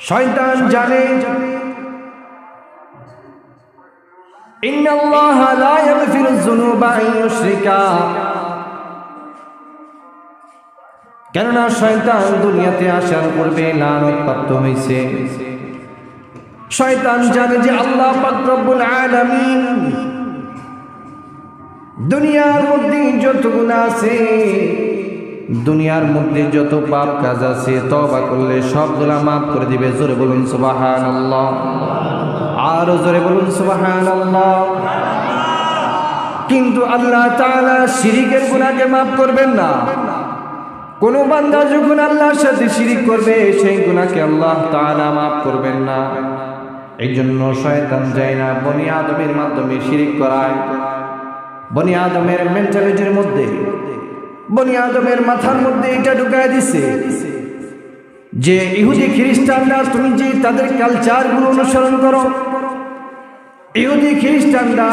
শয়তান জানে ইন্নাল্লাহা লা ইয়াগফিরুয যুনুবা আন ইউশরিকা, কেননা শয়তান দুনিয়াতে আসার পূর্বে লানতপ্রাপ্ত হয়েছে। শয়তান জানে যে আল্লাহ পাক রব্বুল আলামিন দুনিয়ার মধ্যে যত গুনাহ আছে, দুনিয়ার মধ্যে যত পাপ কাজ আছে, তওবা করলে সবগুলা মাফ করে দিবে। জোরে বলুন সুবহানাল্লাহ, আরো জোরে বলুন সুবহানাল্লাহ। কিন্তু আল্লাহ তাআলা শিরকের গুনাহকে মাফ করবেন না। কোন বান্দা যখন আল্লাহর সাথে শিরিক করবে, সেই গুনাহকে আল্লাহ তাআলা মাফ করবেন না। এই জন্য শয়তান যায় না বনি আদমের মাধ্যমে শিরিক করায়। বনি আদমের মেন্টালিটির মধ্যে, বনি আদমের মাথার মধ্যে এটা ঢুকায় দিছে যে ইহুদি খ্রিস্টানরা, তুমি যে তাদের কালচারগুলো অনুসরণ করো, ইহুদি খ্রিস্টানরা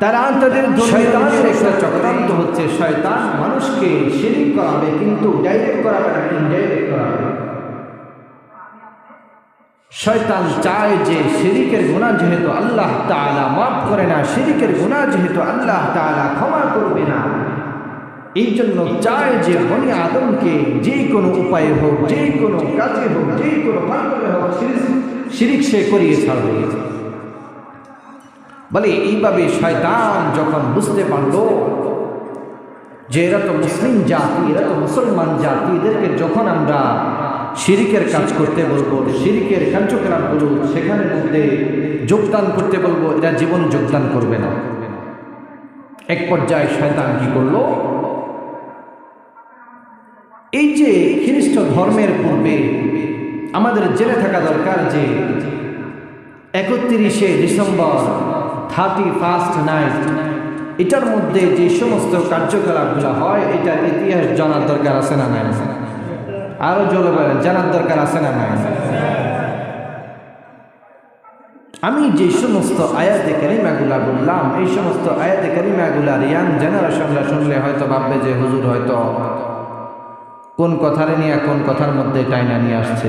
তারা তাদের শয়তানের একটা চক্রান্ত হচ্ছে। শয়তান মানুষকে শিরিক করাবে, কিন্তু ডাইরেক্ট করাবে না, ইনডাইরেক্ট করাবে। শয়তান চায় যে শিরিকের গুনাহ যেহেতু আল্লাহ তাআলা মাফ করে না, শিরিকের গুনাহ যেহেতু আল্লাহ তাআলা ক্ষমা করবে না, এই জন্য চায় যে বনি আদমকে যে কোনো উপায়ে হোক, যে কোনো কাজে হোক, যে কোনো মাধ্যমে হোক শিরিক সে করিয়ে ছাড়বে। বলে এইভাবে শয়তান যখন বুঝতে পারল যে এরা তো মুসলিম জাতি, এরা তো মুসলমান জাতি, এদেরকে যখন আমরা শিরিকের কাজ করতে বলবো, শিরিকের কার্যক্রমগুলো সেখানের মধ্যে যোগদান করতে বলবো, এরা জীবন যোগদান করবে না। এক পর্যায়ে শয়তান কি করলো, এই যে খ্রিস্ট ধর্মের পূর্বে আমাদের জেনে থাকা দরকার যে 31শে ডিসেম্বর 31st নাইট, এটার মধ্যে যে সমস্ত কার্যকলাপগুলো হয়, এটার ইতিহাস জানার দরকার আছে না নাই? আরো জোরে বলেন, জানার দরকার আছে না নাই? আমি যে সমস্ত আয়াতে কারিমাগুলা বললাম, এই সমস্ত আয়াতে কারিমাগুলার ইয়াং জেনারেশনরা শুনলে হয়তো ভাববে যে হুজুর হয়তো কোন কথারে নিয়ে কোন কথার মধ্যে টাইনা নিয়ে আসছে।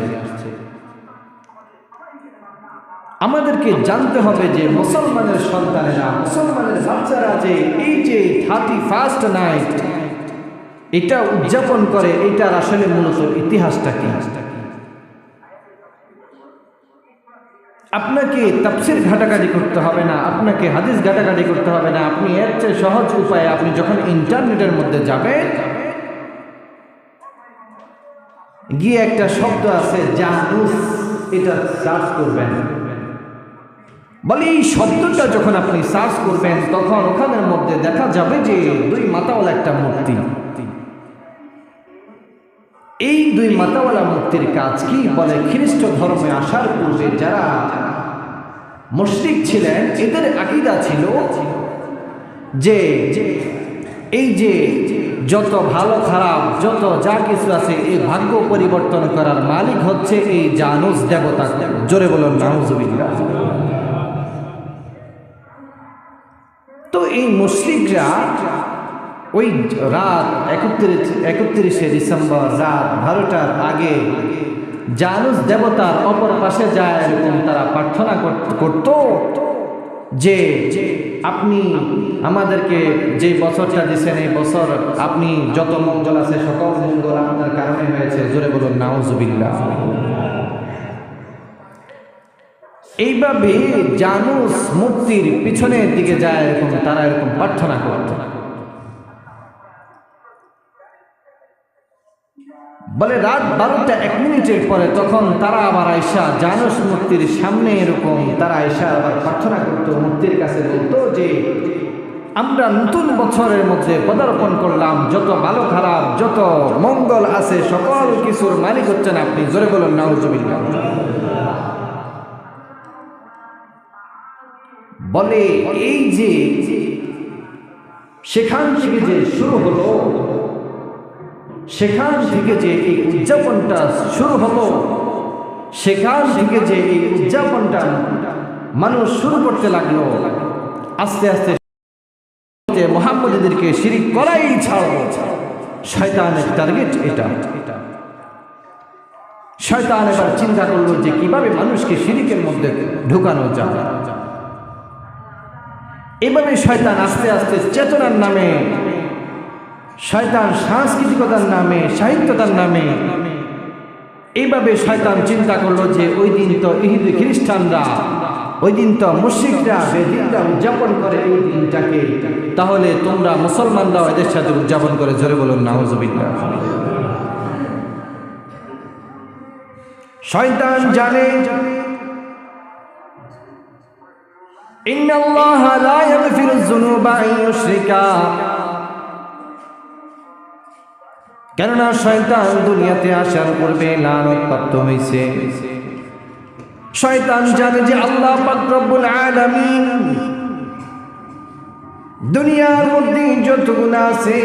আমাদেরকে জানতে হবে যে মুসলমানের সন্তানেরা, মুসলমানের বাচ্চারা যে এই যে 31st নাইট এটা উদযাপন করে, এটার আসলে মূলত ইতিহাসটা কি? আপনাকে তাফসীর ঘাটাঘাটি করতে হবে না, আপনাকে হাদিস ঘাটাঘাটি করতে হবে না। আপনি এর চেয়ে সহজ উপায়ে আপনি যখন ইন্টারনেটের মধ্যে যাবেন, গিয়ে একটা শব্দ আছে জানুস, এটা সার্চ করবেন। বলে এই শব্দটা যখন আপনি সার্চ করবেন, তখন ওখানের মধ্যে দেখা যাবে যে 2 মাথাওয়ালা একটা মূর্তি। এই 2 মাথাওয়ালা মূর্তির কাজ কি? বলে খ্রিস্ট ধর্মে আসার পূর্বে যারা মুশরিক ছিলেন, এদের আকীদা ছিল যে এই যে যত ভালো খারাপ যত যা কিছু আছে, এই ভাগ্য পরিবর্তন করার মালিক হচ্ছে এই জানুস দেবতা। জোরে বলুন নাউজুবিল্লাহ। তো এই মুশরিকরা ওই রাত 31শে ডিসেম্বর রাত 12টার আগে জানুস দেবতার অপর পাশে যায় এরকম তারা প্রার্থনা করত যে আপনি আমাদেরকে যে বছরটা দিয়েছেন, এই বছর আপনি যত মঙ্গল আছে সকল মঙ্গল আপনার কারণে হয়েছে। জোরে বলুন নাউজুবিল্লাহ। এইভাবে জানুস মূর্তির পিছনের দিকে যায়, এরকম তারা এরকম প্রার্থনা করত। বলে রাত 12টা 1 মিনিটের পরে তখন তারা আবার আয়সা জানুস মূর্তির সামনে এরকম তারা আয়সা আবার প্রার্থনা করতো, মূর্তির কাছে বলতো যে আমরা নতুন বছরের মধ্যে পদার্পণ করলাম, যত ভালো খারাপ যত মঙ্গল আছে সকল কিছুর মালিক হচ্ছেন আপনি। জোরে বলুন নাউজুবিল্লাহ। বলে এই যে সেখান থেকে যে শুরু হলো, সেখান থেকে যে এই উদযাপনটা শুরু হলো, সেখান থেকে যে এই উদযাপনটা মানুষ শুরু করতে লাগলো, আস্তে আস্তে মুহাম্মদীদেরকে শিরিক করাই ছাড়বো। শয়তানের টার্গেট এটা। শয়তান এবার চিন্তা করলো যে কিভাবে মানুষকে শিরিকের মধ্যে ঢুকানো যায়। এভাবে শয়তান আস্তে আস্তে চেতনার নামে, শয়তান সাংস্কৃতিকতার নামে, সাহিত্যতার নামে, এইভাবে শয়তান চিন্তা করলো যে ওই দিন তো ইহুদি খ্রিস্টানরা, ওই দিন তো মুশরিকরা বেদিনটা উদযাপন করে এই দিনটাকে, তাহলে তোমরা মুসলমানরাও এদের সাথে উদযাপন করে। জোরে বলুন নাউজুবিল্লাহ। শয়তান জানে ইন্নাল্লাহা লা ইয়াগফিরুয যুনুবা আন ইউশরিকা, কেননা শয়তান দুনিয়াতে আসার পূর্বে লানতপ্রাপ্ত হয়েছে। শয়তান জানে যে আল্লাহ পাক রব্বুল আলামিন দুনিয়ার মধ্যে যত গুনাহ আছে,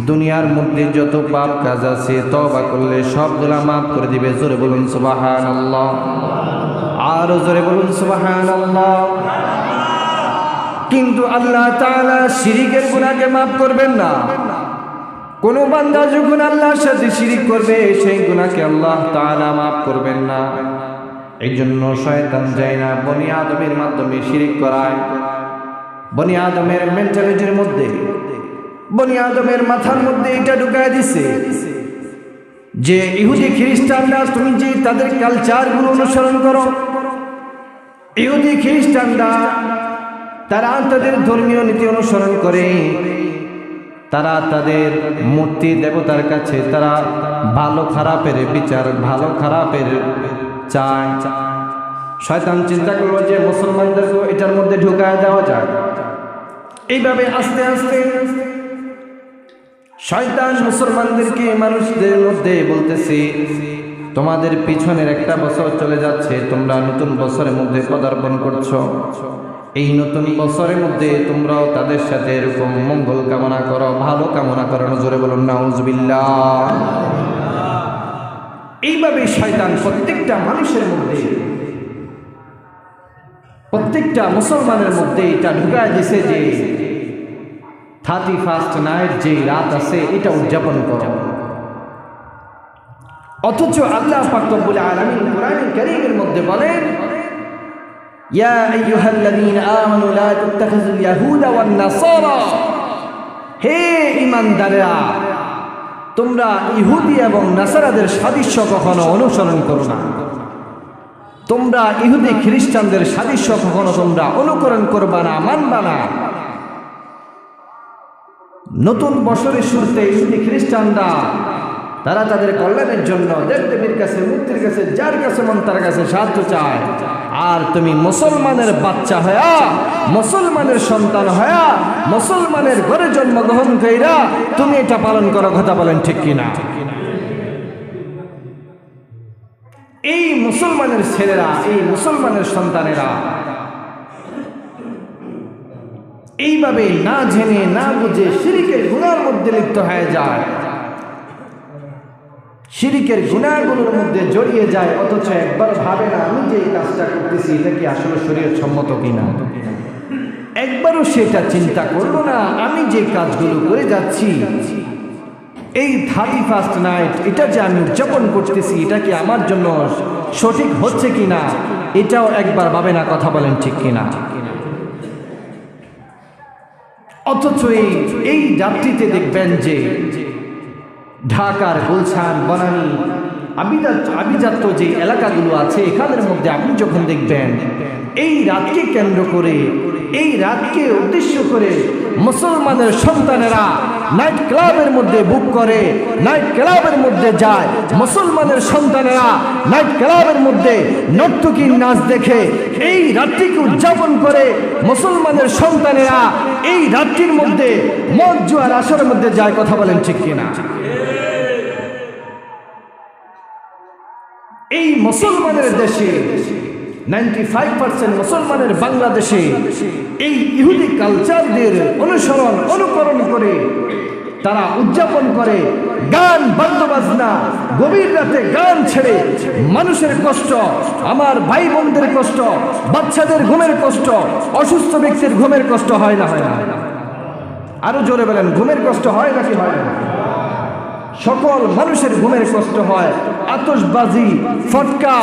দুনিয়ার মধ্যে যত পাপ কাজ আছে, তওবা করলে সবগুলা মাফ করে দিবে। জোরে বলুন সুবহানাল্লাহ, আরো জোরে বলুন সুবহানাল্লাহ। কিন্তু আল্লাহ তাআলা শিরকের গুনাহকে মাফ করবেন না। কোন বান্দা যখন আল্লাহর সাথে শিরিক করবে সেই গুনাহকে আল্লাহ তাআলা মাফ করবেন না। এই জন্য শয়তান যায় না বনি আদমের মাধ্যমে শিরিক করায়। বনি আদমের মেন্টালিটির মধ্যে, বনি আদমের মাথার মধ্যে এটা ঢুকায় দিছে যে ইহুদি খ্রিস্টানরা, তুমি যে তাদের কালচারগুলো অনুসরণ করো, ইহুদি খ্রিস্টানরা তারা তাদের ধর্মীয় নীতি অনুসরণ করে, তারা তাদের মূর্তি দেবতার কাছে তারা ভালো খারাপের বিচার, ভালো খারাপের চায়। শয়তান চিন্তা করলো যে মুসলমানদেরকে এটার মধ্যে ঢুকায় দেওয়া যায়। এইভাবে আস্তে আস্তে শয়তান মুসলমানদেরকে মানুষদের মধ্যে বলতেছে, তোমাদের পিছনের একটা বছর চলে যাচ্ছে, তোমরা নতুন বছরের মধ্যে পদার্পণ করছো। এই নতুন বছরের মধ্যে তোমরাও তাদের সাথে এরকম মঙ্গল কামনা করো, ভালো কামনা করো। জোরে বলুন নাউজুবিল্লাহ। এইভাবে শয়তান প্রত্যেকটা মানুষের মধ্যে, প্রত্যেকটা মুসলমানের মধ্যে এটা ঢুকায় দিছে যে 31st নাইট যে রাত আছে এটা উদযাপন করো। অথচ আল্লাহ পাক রব্বুল আলামিন কোরআনুল কারীমের মধ্যে বলেন, ইয়া আইয়ুহাল্লাযীনা আমানু লা তাত্তাখিযুল ইয়াহুদা ওয়ান নাসারা, হে ঈমানদাররা তোমরা ইহুদি এবং নাসারাদের সাদৃশ্য কখনো অনুসরণ করো না। তোমরা ইহুদি খ্রিস্টানদের সাদৃশ্য কখনো তোমরা অনুকরণ করবা না, মানবা না। নতুন বছরের শুরুতে ইহুদি খ্রিস্টানরা তারা তাদের কল্যাণের জন্য দেবদেবীর কাছে, মূর্তির কাছে, যার কাছে মন তার কাছে সাহায্য চায়। আর তুমি মুসলমানের বাচ্চা হয়া, মুসলমানের সন্তান হয়া, মুসলমানের ঘরে জন্মগ্রহণ কইরা তুমি এটা পালন করো। কথা বলেন ঠিক কিনা? এই মুসলমানের ছেলেরা, এই মুসলমানের সন্তানেরা এইভাবে না জেনে না বুঝে শিরকের গুনার মধ্যে লিপ্ত হয়ে যায়, শিরকের গুনাহগুলোর মধ্যে জড়িয়ে যায়। অথচ একবার ভাবে না আমি যে এই কাজটা করতেছি এটা কি আসলে শরীয়ত সম্মত কিনা। একবারও সেটা চিন্তা করলো না আমি যে কাজগুলো করে যাচ্ছি, এই 31st নাইট এটা যে আমি উদযাপন করতেছি এটা কি আমার জন্য সঠিক হচ্ছে কিনা, এটাও একবার ভাবে না। কথা বলেন ঠিক কিনা? অথচ এই যাত্রীতে দেখবেন যে ঢাকার গুলশান, বনানী, আভিজাত্য যে এলাকাগুলো আছে এখানের মধ্যে আপনি যখন দেখবেন এই রাতকে কেন্দ্র করে, এই রাতকে উদ্দেশ্য করে মুসলমানের সন্তানেরা নাইট ক্লাবের মধ্যে বুক করে, নাইট ক্লাবের মধ্যে যায়। মুসলমানের সন্তানেরা নাইট ক্লাবের মধ্যে নর্তকীর নাচ দেখে এই রাত্রিকে উদযাপন করে। মুসলমানের সন্তানেরা এই রাত্রির মধ্যে মদ জুয়ার আসরের মধ্যে যায়। কথা বলেন ঠিক কিনা? এই মুসলমানের দেশে 95% মুসলমানের বাংলাদেশে এই ইহুদি কালচারদের অনুকরণ করে তারা উদযাপন করে। গান বাদ্যবাজনা, গভীর রাতে গান ছেড়ে মানুষের কষ্ট, আমার ভাই বোনদের কষ্ট, বাচ্চাদের ঘুমের কষ্ট, অসুস্থ ব্যক্তির ঘুমের কষ্ট হয় না? হয় না? আরো জোরে বলেন, ঘুমের কষ্ট হয় নাকি হয় না? সকল মানুষের ঘুমের কষ্ট হয়, আতশবাজি, ফটকা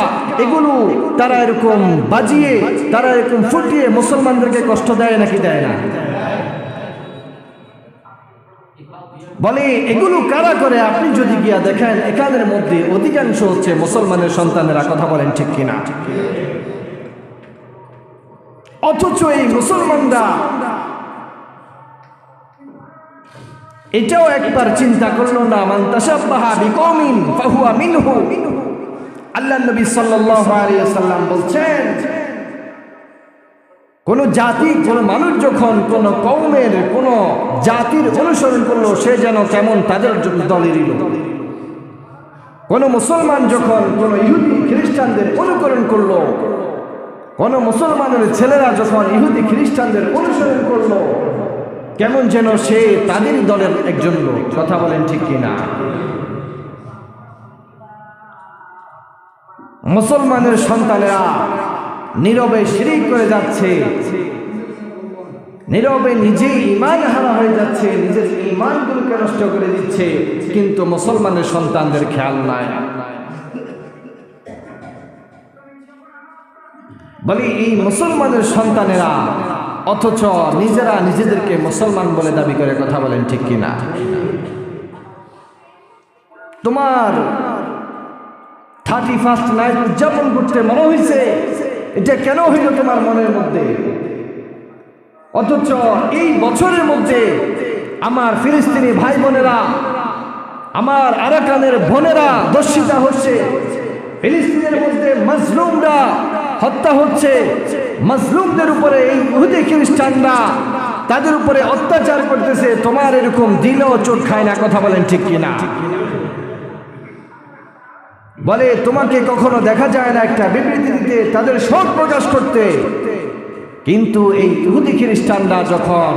এগুলো তারা এরকম বাজিয়ে, তারা এরকম ফুটিয়ে মুসলমানদেরকে কষ্ট দেয় নাকি দেয় না? বলে এগুলো কারা করে? আপনি যদি গিয়া দেখেন এখানের মধ্যে অধিকাংশ হচ্ছে মুসলমানের সন্তানেরা। কথা বলেন ঠিক কিনা? অথচ এই মুসলমানরা এটাও একবার চিন্তা করলো না। মান তাশাব্বাহা বিকওমিন ফাহুয়া মিনহু। আল্লাহ নবী সাল্লাল্লাহু আলাইহি ওয়াসাল্লাম বলছেন, কোন জাতি, কোন মানুষ যখন কোন কওমের, কোন জাতির অনুসরণ করলো, সে যেন কেমন তাদের দলেরই লোক। কোন মুসলমান যখন কোন ইহুদি খ্রিস্টানদের অনুকরণ করলো, কোন মুসলমানের ছেলেরা যখন ইহুদি খ্রিস্টানদের অনুসরণ করলো, কেমন যেন সে তাদের দলের একজন লোক। কথা বলেন ঠিক কিনা? মুসলমানের সন্তানেরা নীরবে শিরিক করে যাচ্ছে, নীরবে নিজেই ঈমান হারা হয়ে যাচ্ছে, নিজের ঈমানগুলোকে নষ্ট করে দিচ্ছে, কিন্তু মুসলমানের সন্তানদের খেয়াল নাই। বলি এই মুসলমানের সন্তানেরা অথচ নিজেরা নিজেদেরকে মুসলমান বলে দাবি করে। কথা বলেন ঠিক কিনা? তোমার 31st নাইট উদযাপন করতে মনে হয়েছে, এটা কেন হইল তোমার মনের মধ্যে? অথচ এই বছরের মধ্যে আমার ফিলিস্তিনি ভাই বোনেরা, আমার আরাকানের বোনেরা দর্শিতা হচ্ছে, ফিলিস্তিনের মধ্যে মাজলুমরা হত্যা হচ্ছে, মাজলুমদের উপরে এই ইহুদি খ্রিস্টানরা তাদের উপরে অত্যাচার করতেছে। তোমার এরকম দিলেও চোট খায় না। কথা বলেন ঠিক কিনা? বলে তোমাকে কখনো দেখা যায় না একটা বিবৃতি দিতে, তাদের শোক প্রকাশ করতে, কিন্তু এই ইহুদি খ্রিস্টানরা যখন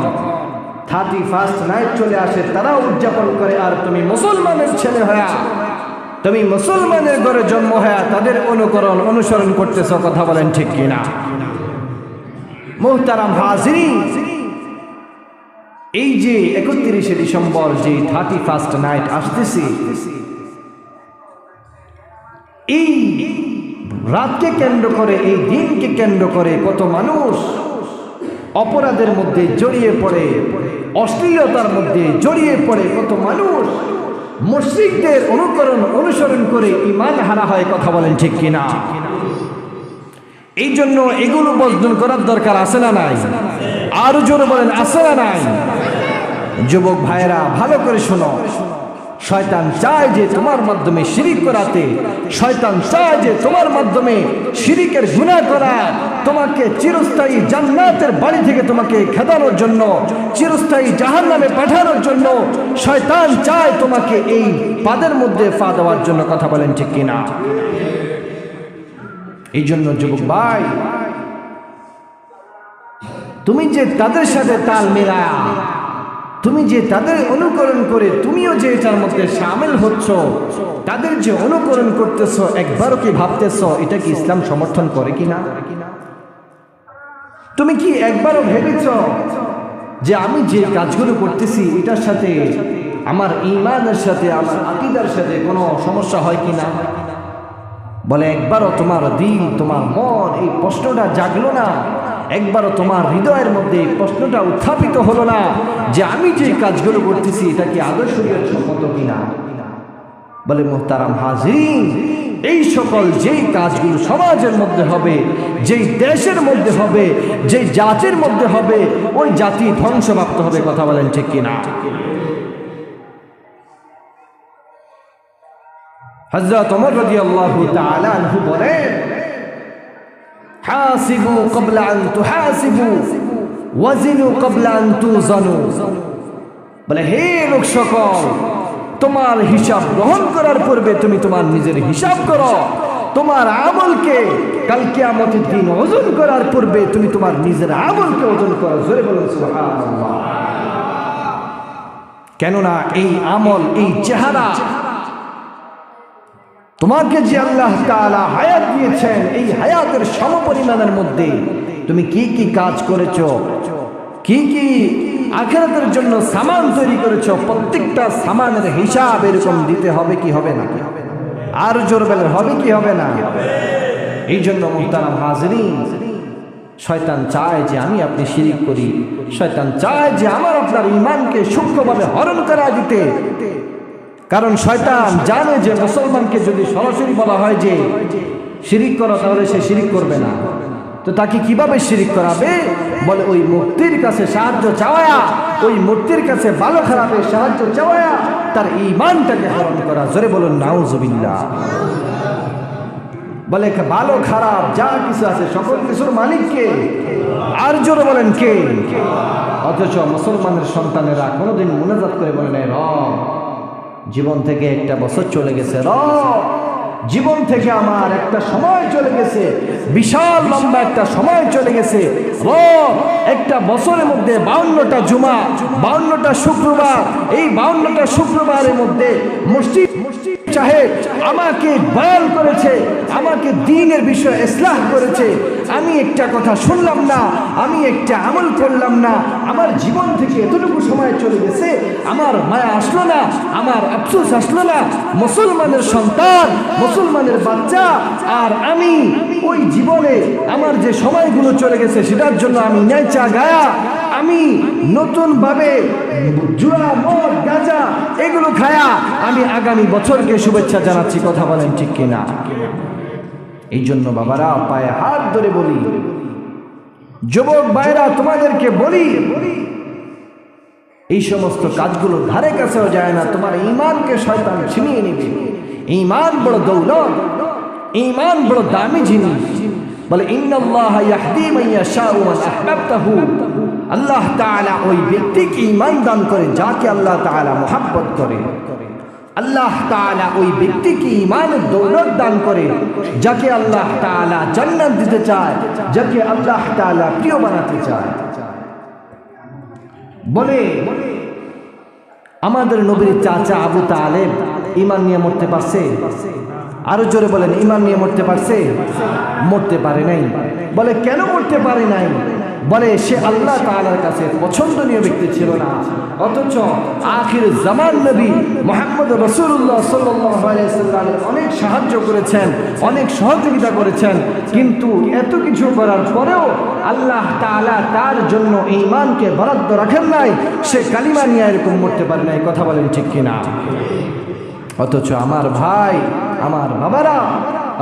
31st নাইট চলে আসে তারাও উদযাপন করে, আর তুমি মুসলমানের ছেলে হয়ে, তুমি মুসলমানের ঘরে জন্ম হয়ে তাদের অনুসরণ করতেছ। কথা বলেন ঠিক কিনা? মুহতারাম হাজিরিন, এই যে 31শে ডিসেম্বর যে 31st নাইট আসতেছে, এই রাতকে কেন্দ্র করে, এই দিনকে কেন্দ্র করে কত মানুষ অপরাধের মধ্যে জড়িয়ে পড়ে, অশ্লীলতার মধ্যে জড়িয়ে পড়ে, কত মানুষ মুশরিকদের অনুসরণ করে ঈমান হারা হয়। কথা বলেন ঠিক কিনা? এই জন্য এগুলো বর্জন করার দরকার আছে না নাই? আরো জোরে বলেন, আছে না নাই? যুবক ভাইরা ভালো করে শোনো, শয়তান চায় যে তোমার মাধ্যমে শিরিক করাতে, শয়তান চায় যে তোমার মাধ্যমে শিরিকের গুনাহ করা, তোমাকে চিরস্থায়ী জান্নাতের বাড়ি থেকে তোমাকে খেদানোর জন্য, চিরস্থায়ী জাহান্নামে পাঠানোর জন্য শয়তান চায় তোমাকে এই পাদের মধ্যে পা দেওয়ার জন্য। কথা বলেন ঠিক কিনা? এই জন্য যুবক ভাই, তুমি যে তাদের সাথে তাল মেলায়া, তুমি যে তাদের অনুকরণ করে তুমিও যে এটার মধ্যে শামিল হচ্ছ, তাদের যে অনুকরণ করতেছ, একবারও কি ভাবতেছ এটা কি ইসলাম সমর্থন করে কিনা? তুমি কি একবারও ভেবেছ যে আমি যে কাজগুলো করতেছি এটার সাথে আমার ঈমানের সাথে, আমার আকীদার সাথে কোনো সমস্যা হয় কিনা? বলে একবারও তোমার দিল, তোমার মন এই প্রশ্নটা জাগলো না? একবারও তোমার হৃদয়ের মধ্যে এই প্রশ্নটা উত্থাপিত হলো না যে আমি যে কাজগুলো করতেছি এটা কি আদর্শ সম্মত কিনা? বলে মুহতারাম হাজিরিন, এই সকল যেই কাজগুলো সমাজের মধ্যে হবে, যেই দেশের মধ্যে হবে, যেই জাতির মধ্যে হবে, ওই জাতি ধ্বংসপ্রাপ্ত হবে। কথা বলেন ঠিক কিনা? হযরত ওমর রাদিয়াল্লাহু তাআলা আনহু বলেন, হাসিবু ক্বাবলা আন তুহাসিবু ওয়াজিনু ক্বাবলা আন তুজানু। বলে হে লোক সকল, তোমার হিসাব গ্রহণ করার পূর্বে তুমি তোমার নিজের হিসাব করো, তোমার আমলকে কাল কিয়ামতের দিন ওজন করার পূর্বে তুমি তোমার নিজের আমলকে ওজন করো। জোরে বলুন সুবহানাল্লাহ। কেননা এই আমল, এই চেহারা, তোমাকে যে আল্লাহ তাআলা হায়াত দিয়েছেন, এই হায়াতের সমপরিমাণের মধ্যে তুমি কি কি কাজ করেছো, কি কি আখিরাতের জন্য সামান তৈরি করেছো, প্রত্যেকটা সামানের হিসাব এরকম দিতে হবে কি হবে না? আর জোর বলেন, হবে কি হবে না? এই জন্য মুহতারাম হাজিরিন, শয়তান চায় যে আমি আপনি শিরিক করি, শয়তান চায় যে আমার আপনার ঈমানকে সূক্ষ্মভাবে হরণ করা দিতে। কারণ শয়তান জানে যে মুসলমানকে যদি সরাসরি বলা হয় যে শিরিক করো, তাহলে সে শিরিক করবে না। তো তাকে কিভাবে শিরিক করাবে? বলে ওই মূর্তির কাছে সাহায্য চাওয়া, ওই মূর্তির কাছে ভালো খারাপের সাহায্য চাওয়া, তার ঈমানটাকে হরণ করা। জোরে বলুন নাউজুবিল্লাহ। বলে ভালো খারাপ যা কিছু আছে সকল কিছুর মালিক কে? আর জোরে বলেন কে? অথচ মুসলমানের সন্তানেরা কোনোদিন মুনাজাত করে বলে নাই, রব জীবন থেকে একটা বছর চলে গেছে, রব জীবন থেকে আমার একটা সময় চলে গেছে, বিশাল লম্বা একটা সময় চলে গেছে, রব একটা বছরের মধ্যে 52টা জুমা, 52টা শুক্রবার, এই 52টা শুক্রবারের মধ্যে মসজিদ সাহেব আমাকে বয়ান করেছে, আমাকে দ্বীনের বিষয়ে ইসলাহ করেছে, আমি একটা কথা শুনলাম না, আমি একটা আমল করলাম না, আমার জীবন থেকে এতটুকু সময় চলে গেছে, আমার মায়া আসলো না, আমার আফসোস আসলো না, মুসলমানের সন্তান, মুসলমানের বাচ্চা, আর আমি ওই জীবনে আমার যে সময়গুলো চলে গেছে সেটার জন্য আমি নেচা গায়া, আমি নতুন ভাবে জুয়া মদ গাঁজা এগুলো খায়া আমি আগামী বছরকে শুভেচ্ছা জানাচ্ছি। কথা বলেন ঠিক কিনা? এই জন্য বাবারা পায়ে হাত ধরে বলি, যুবক ভাইরা তোমাদেরকে বলি, এই সমস্ত কাজগুলো ধারে কাছেও যায় না। তোমার ঈমানকে শয়তান ছিনিয়ে নেবে। ঈমান বড় দৌলত, ঈমান বড় দামি জিনিস। বলে ইন্নাল্লাহা ইয়াহদি মান ইয়াশাউ মান আহবাবতাহু, আল্লাহ তাআলা ওই ব্যক্তিকে ঈমান দান করে যাকে আল্লাহ তাআলা মহব্বত করে। আল্লাহ তাআলা ওই ব্যক্তিকে ঈমানের দৌলত দান করে যাকে আল্লাহ তাআলা জান্নাত দিতে চায়, যাকে আল্লাহ তাআলা প্রিয় বানাতে চায়। বলে আমাদের নবীর চাচা আবু তালেব ঈমান নিয়ে মরতে পারছে? আরো জোরে বলেন, ঈমান নিয়ে মরতে পারছে? মরতে পারে নাই। বলে কেন মরতে পারে নাই? বলে সে আল্লাহ তাআলার কাছে পছন্দনীয় ব্যক্তি ছিল না, অথচ আখির জামান নবী মুহাম্মদ রাসূলুল্লাহ সাল্লাল্লাহু আলাইহি ওয়াসাল্লাম অনেক সাহায্য করেছেন, অনেক সহযোগিতা করেছেন, কিন্তু এত কিছু করার পরেও আল্লাহ তাআলা তার জন্য ঈমানকে বরাদ্দ রাখেন নাই, সে কালিমা নিয়ে এরকম মরতে পারে নাই। কথা বলেন ঠিক কিনা? অথচ আমার ভাই, আমার বাবারা,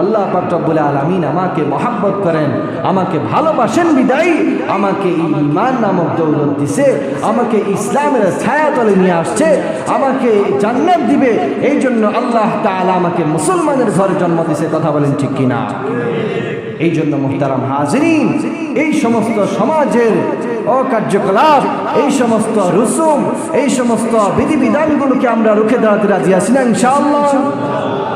আল্লাহ পাক রব্বুল আলামিন আমাকে মহব্বত করেন, আমাকে ভালোবাসেন বিদায়ী আমাকে ঈমান নামক দৌলত দিছে, আমাকে ইসলামের ছায়াতলে নিয়ে আসছে, আমাকে জান্নাত দিবে। এই জন্য আল্লাহ তাআলা আমাকে মুসলমানের ঘরে জন্ম দিছে। কথা বলেন ঠিক কিনা? এই জন্য মুহতারাম হাজিরিন, এই সমস্ত সমাজের অকার্যকলাপ, এই সমস্ত রুসুম, এই সমস্ত বিধিবিধানগুলোকে আমরা রুখে দাঁড়াতে রাজি আছি না ইনশাআল্লাহ?